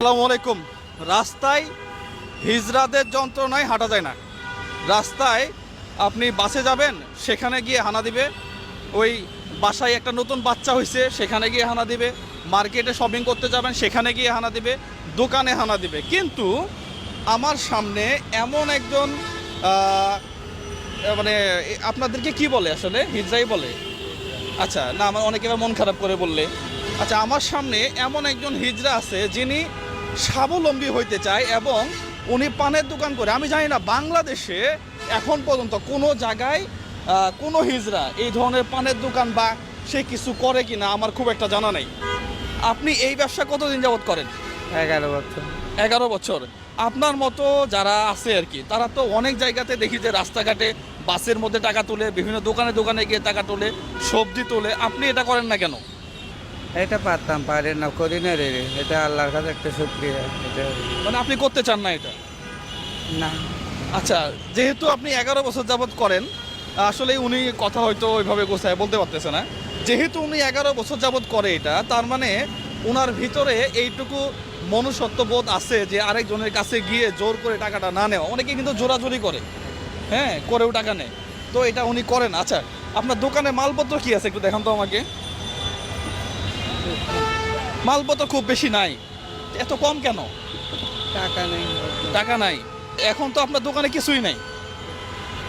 আসসালামু আলাইকুম। রাস্তায় হিজড়াদের যন্ত্রণায় হাঁটা যায় না। রাস্তায় আপনি বাসে যাবেন, সেখানে গিয়ে হানা দিবে। ওই বাসায় একটা নতুন বাচ্চা হয়েছে, সেখানে গিয়ে হানা দিবে। মার্কেটে শপিং করতে যাবেন, সেখানে গিয়ে হানা দিবে। দোকানে হানা দিবে। কিন্তু আমার সামনে এমন একজন মানে আপনাদেরকে কি বলে, আসলে হিজড়াই বলে? আচ্ছা, না, আমার অনেকে এবার মন খারাপ করে বললে। আচ্ছা, আমার সামনে এমন একজন হিজড়া আছে যিনি স্বাবলম্বী হইতে চায় এবং উনি পানের দোকান করে। আমি জানি না বাংলাদেশে এখন পর্যন্ত কোনো জায়গায় কোনো হিজড়া এই ধরনের পানের দোকান বা সে কিছু করে কিনা আমার খুব একটা জানা নেই। আপনি এই ব্যবসা কতদিন যাবত করেন? 11 বছর। 11 বছর। আপনার মতো যারা আছে আর কি, তারা তো অনেক জায়গাতে দেখি যে রাস্তাঘাটে বাসের মধ্যে টাকা তোলে, বিভিন্ন দোকানে দোকানে গিয়ে টাকা তোলে, সবজি তোলে। আপনি এটা করেন না কেন? এটা পারতাম, পারি না, করি না রে। এটা আল্লাহর কাছে একটা শুকরিয়া। এটা মানে আপনি করতে চান না এটা? না, আচ্ছা, যেহেতু আপনি 11 বছর যাবত করেন, আসলে উনি কথা হয়তো ওইভাবে গোছায় বলতে পারতেছে না। যেহেতু উনি 11 বছর যাবত করে এটা, তার মানে ওনার ভিতরে এইটুকু মনুষ্যত্ব বোধ আছে যে আরেকজনের কাছে গিয়ে জোর করে টাকাটা না নেওয়া। অনেকে কিন্তু জোরাজোরি করে, হ্যাঁ, করেও টাকা নেয়। তো এটা উনি করেন। আচ্ছা, আপনার দোকানে মালপত্র কি আছে একটু দেখান তো আমাকে। মালপত্র খুব বেশি নাই, এত কম কেন? টাকা নেই। টাকা নাই? এখন তো আপনার দোকানে কিছুই নাই।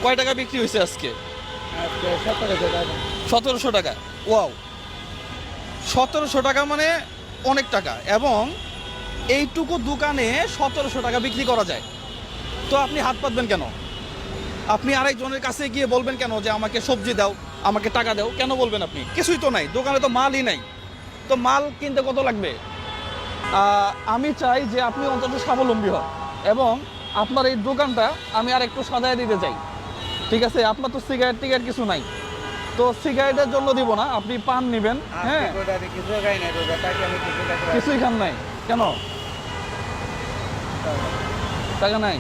কয় টাকা বিক্রি হয়েছে আজকে? আজকে 1700 টাকা। 1700 টাকা। ওয়াও, 1700 টাকা মানে অনেক টাকা। এবং এইটুকু দোকানে 1700 টাকা বিক্রি করা যায়। তো আপনি হাত পাতবেন কেন? আপনি আরেকজনের কাছে গিয়ে বলবেন কেন যে আমাকে সবজি দাও, আমাকে টাকা দাও? কেন বলবেন আপনি? কিছুই তো নাই দোকানে, তো মালই নাই। তো মাল কিনতে কত লাগবে? আমি চাই যে আপনি অন্তত স্বাবলম্বী হন এবং আপনার এই দোকানটা আমি আর একটু সাজায় দিতে চাই। ঠিক আছে? আপনার তো সিগারেট টিগারেট কিছু নাই, তো সিগারেটের জন্য দিব না, আপনি পান নেবেন। হ্যাঁ, কিছু খাই না, টাকা আমি কিছু টাকা কিছুই খান নাই কেন? টাকা নাই?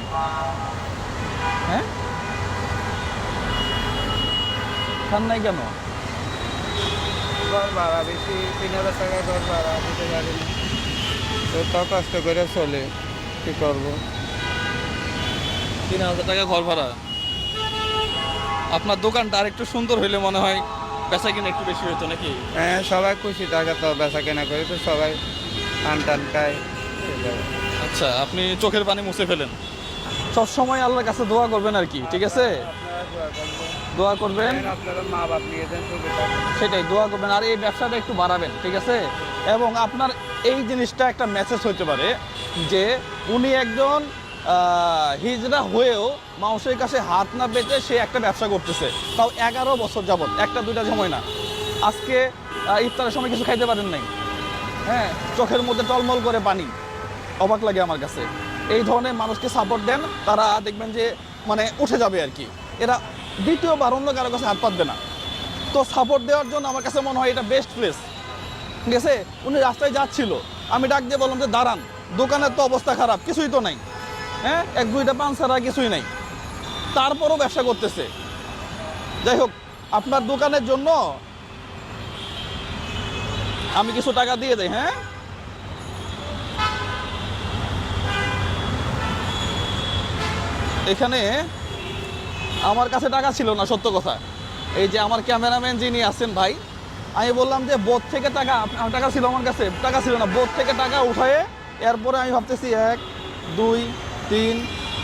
হ্যাঁ, খান নাই কেন? ঘর ভাড়া বেশি, 3000 টাকা ঘর ভাড়া দিতে পারি না। তো কষ্ট করে চলে, কি করবো? 3000 টাকা ঘর ভাড়া। আপনার দোকানটা আর একটু সুন্দর হইলে মনে হয় বেচা কিনা একটু বেশি হতো নাকি? হ্যাঁ, সবাই খুশি থাকে তো, বেচা কেনা করে তো সবাই টান টান খায়। আচ্ছা, আপনি চোখের পানি মুছে ফেলেন। সব সময় আল্লাহর কাছে দোয়া করবেন আর কি, ঠিক আছে? দোয়া করবেন, আপনারা মা বাপ নিয়ে দেন, সেটাই দোয়া করবেন। আর এই ব্যবসাটা একটু বাড়াবেন, ঠিক আছে? এবং আপনার এই জিনিসটা একটা মেসেজ হতে পারে যে উনি একজন হিজড়া হয়েও মানুষের কাছে হাত না পেতে সে একটা ব্যবসা করতেছে, তাও 11 বছর যাবত। একটা দুইটা সময় না। আজকে ইফতারের সময় কিছু খাইতে পারেন নাই, হ্যাঁ, চোখের মধ্যে টলমল করে পানি। অবাক লাগে আমার কাছে। এই ধরনের মানুষকে সাপোর্ট দেন, তারা দেখবেন যে মানে উঠে যাবে আর কি। এরা দ্বিতীয়বার অন্য কারো কাছে হাত পাতবে না। তো সাপোর্ট দেওয়ার জন্য আমার কাছে মনে হয় এটা বেস্ট প্লেস, ঠিক আছে? উনি রাস্তায় যাচ্ছিল, আমি ডাক দিয়ে বললাম যে দাঁড়ান, দোকানের তো অবস্থা খারাপ, কিছুই তো নাই, হ্যাঁ, এক দুইটা পান ছাড়া কিছুই নাই, তারপরও ব্যবসা করতেছে। যাই হোক, আপনার দোকানের জন্য আমি কিছু টাকা দিয়ে দেই। হ্যাঁ, এখানে আমার কাছে টাকা ছিল না, সত্য কথা। এই যে আমার ক্যামেরাম্যান যিনি আছেন ভাই, আমি বললাম যে বোধ থেকে টাকা, টাকা ছিল আমার কাছে, টাকা ছিল না। বোধ থেকে টাকা উঠায়ে এরপরে আমি ভাবতেছি 1 2 3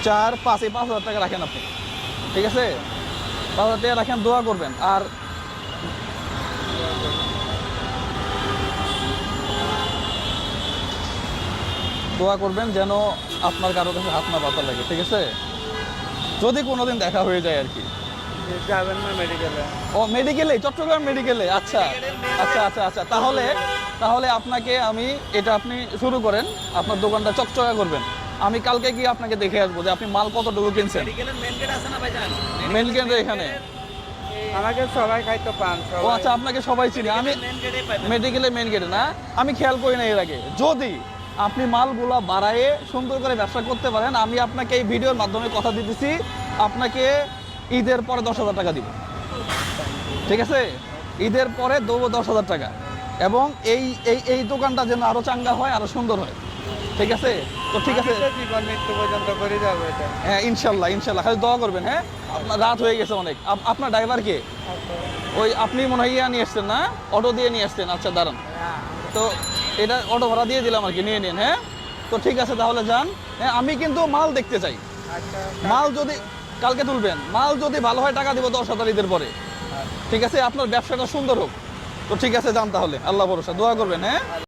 4 5, এই 5000 টাকা রাখেন আপনি, ঠিক আছে? 5000 টাকা রাখেন, দোয়া করবেন। আর দোয়া করবেন যেন আপনার কারো কাছে হাত না পাতা লাগে, ঠিক আছে? যদি কোনোদিন দেখা হয়ে যায় আর কি। যাবেন না মেডিকেলে? ও, মেডিকেলে, চট্টগ্রাম মেডিকেলে। আচ্ছা আচ্ছা আচ্ছা আচ্ছা, তাহলে তাহলে আপনাকে আমি এটা, আপনি শুরু করেন, আপনার দোকানটা চকচকা করবেন। আমি কালকে গিয়ে আপনাকে দেখে আসবো যে আপনি মাল কতটুকু কিনছেন। মেন গেট এখানে আমাকে সবাই খাইতো পান। ও আচ্ছা, আপনাকে সবাই চিনি। আমি মেডিকেলে মেন গেটে না, আমি খেয়াল করি না এর আগে। যদি আপনি মালগুলা বাড়ায়ে সুন্দর করে ব্যবসা করতে পারেন, আমি আপনাকে এই ভিডিওর মাধ্যমে কথা দিতেছি, আপনাকে ঈদের পরে 10,000 টাকা দিব, ঠিক আছে? ঈদের পরে দেবো 10,000 টাকা। এবং এই এই এই দোকানটা যেন আরও চাঙ্গা হয়, আরও সুন্দর হয়। ঠিক আছে? তো ঠিক আছে, আমি তো জীবন মৃত্যু পর্যন্ত করে যাবো এটা। হ্যাঁ ইনশাল্লাহ ইনশাল্লাহ, খালি দোয়া করবেন। হ্যাঁ, আপনার রাত হয়ে গেছে অনেক। আপনার ড্রাইভার কে? ওই আপনি মনে হয় ইয়া নিয়ে এসছেন না, অটো দিয়ে নিয়ে এসছেন? আচ্ছা দাঁড়ান, তো এটা অটো ভাড়া দিয়ে দিলাম আর কি, নিয়ে নিন। হ্যাঁ, তো ঠিক আছে তাহলে যান। হ্যাঁ, আমি কিন্তু মাল দেখতে চাই। আচ্ছা মাল যদি কালকে তুলবেন, মাল যদি ভালো হয় টাকা দিব 10,000 ঈদের পরে। ঠিক আছে, আপনার ব্যবসাটা সুন্দর হোক। তো ঠিক আছে, যান তাহলে, আল্লাহ ভরসা, দোয়া করবেন। হ্যাঁ।